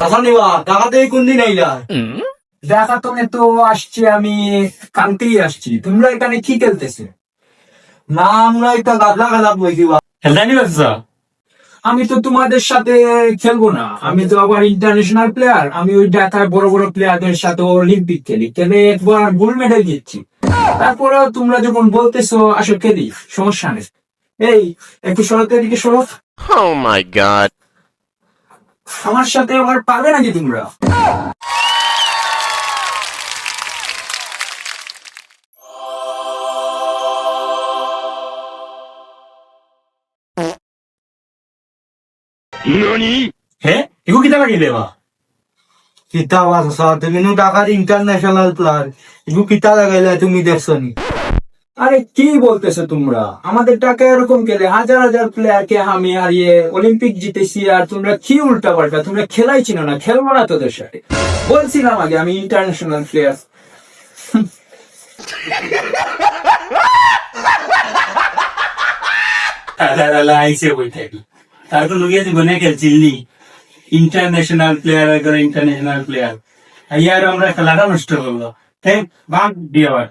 টাকা নিবা টাকা দিয়ে কোন দিন আইলা? দেখা তুমি তো আসছি, আমি কালকেই আসছি। তোমরা এখানে কি খেলতেছে? না আমরা একটা গাদলা খেলা বইছি বা খেলতানি বাচ্চা আমি তো তোমাদের সাথে খেলবো না, আমি তো আবার ইন্টারন্যাশনাল প্লেয়ার। আমি ওই ঢাকার বড় বড় প্লেয়ারদের সাথে অলিম্পিক খেলি, খেলে একবার গোল্ড মেডেল জিতছি। তারপরে তোমরা যখন বলতেছো আসো খেলি, সমস্যা নেই। এই একটু সরতে এদিকে সরো। Oh my god. আমার সাথে আবার পারবে নাকি তোমরা? হ্যাঁ এগো কিতা লাগি দেবা কিতা বাসা তুমি নো টাকার ইন্টারন্যাশনাল প্লেয়ার এগু কিতা লাগাইলা তুমি দেখছো নি? আরে কি বলতেছো তোমরা? আমাদের টাকা এরকম খেলে হাজার হাজার প্লেয়ারকে আমি হারিয়ে অলিম্পিক জিতেছি, আর তোমরা কি উল্টা পাল্টা? তোমরা খেলাই চিনো না, খেলবো না তোদের সাথে। বলছিলাম আগে আমি ইন্টারন্যাশনাল প্লেয়ার। আইসে বই থাকি তারপর লুকিয়ে জীবনে খেলছিলি ইন্টারন্যাশনাল প্লেয়ার ইন্টারন্যাশনাল প্লেয়ার আর আমরা খেলাটা নষ্ট করলো। ভাগ দিয়ে আবার